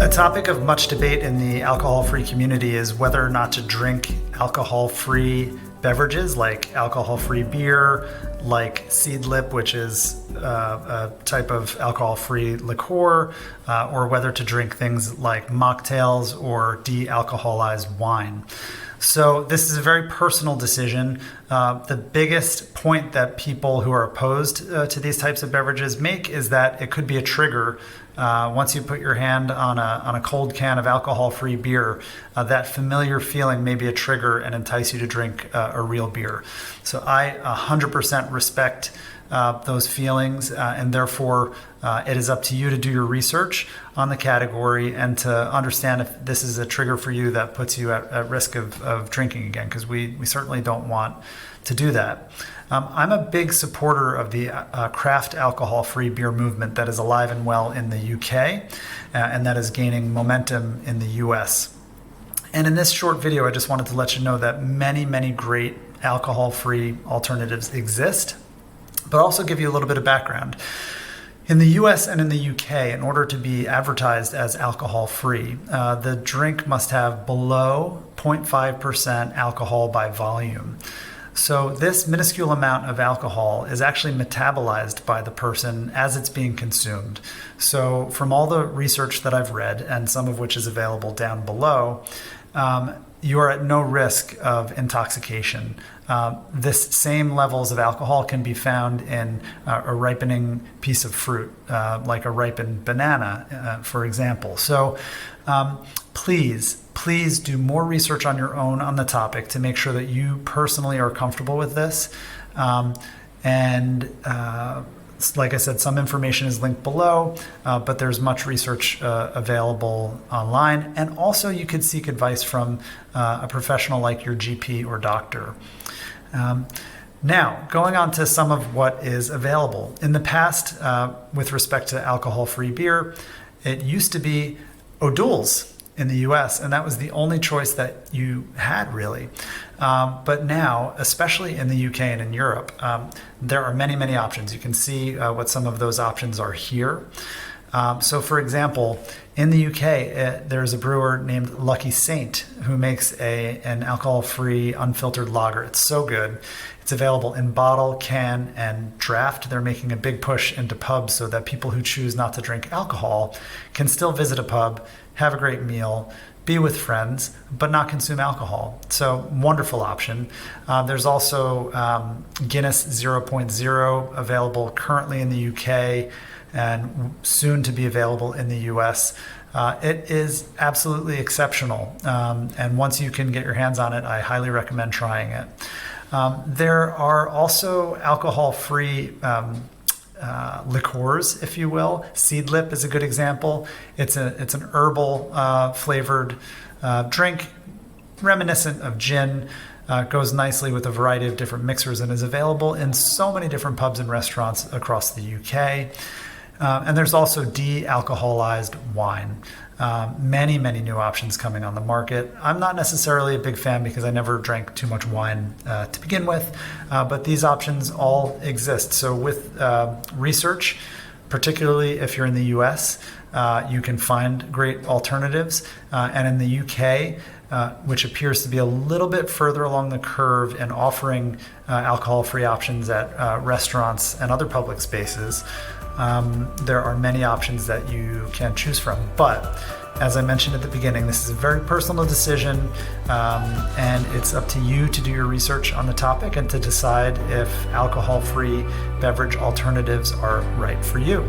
A topic of much debate in the alcohol-free community is whether or not to drink alcohol-free beverages like alcohol-free beer, like seedlip, which is a type of alcohol-free liqueur, or whether to drink things like mocktails or de-alcoholized wine. So this is a very personal decision. The biggest point that people who are opposed to these types of beverages make is that it could be a trigger. Once you put your hand on a cold can of alcohol-free beer, that familiar feeling may be a trigger and entice you to drink a real beer. So I 100% respect those feelings, and therefore it is up to you to do your research on the category and to understand if this is a trigger for you that puts you at risk of drinking again, because we certainly don't want to do that. I'm a big supporter of the craft alcohol-free beer movement that is alive and well in the UK and that is gaining momentum in the US. And in this short video, I just wanted to let you know that many, many great alcohol-free alternatives exist, but also give you a little bit of background. In the US and in the UK, in order to be advertised as alcohol-free, the drink must have below 0.5% alcohol by volume. So this minuscule amount of alcohol is actually metabolized by the person as it's being consumed. So from all the research that I've read, and some of which is available down below, you are at no risk of intoxication. This same levels of alcohol can be found in a ripening piece of fruit, like a ripened banana, for example. So please do more research on your own on the topic to make sure that you personally are comfortable with this. Like I said, some information is linked below, but there's much research available online. And also you could seek advice from a professional like your GP or doctor. Now, going on to some of what is available. In the past, with respect to alcohol-free beer, it used to be O'Doul's in the US, and that was the only choice that you had, really. But now, especially in the UK and in Europe, there are many, many options. You can see what some of those options are here. So for example, in the UK, there's a brewer named Lucky Saint who makes an alcohol-free unfiltered lager. It's so good. It's available in bottle, can, and draft. They're making a big push into pubs so that people who choose not to drink alcohol can still visit a pub, have a great meal, be with friends, but not consume alcohol. So wonderful option. There's also Guinness 0.0 available currently in the UK and soon to be available in the US. It is absolutely exceptional. And once you can get your hands on it, I highly recommend trying it. There are also alcohol-free liqueurs, if you will. Seedlip is a good example. It's an herbal flavored drink, reminiscent of gin. Goes nicely with a variety of different mixers and is available in so many different pubs and restaurants across the UK. And there's also de-alcoholized wine. Many, many new options coming on the market. I'm not necessarily a big fan because I never drank too much wine to begin with, but these options all exist. So with research, particularly if you're in the US, you can find great alternatives. And in the UK, which appears to be a little bit further along the curve in offering alcohol-free options at restaurants and other public spaces, there are many options that you can choose from. But as I mentioned at the beginning, this is a very personal decision, and it's up to you to do your research on the topic and to decide if alcohol-free beverage alternatives are right for you.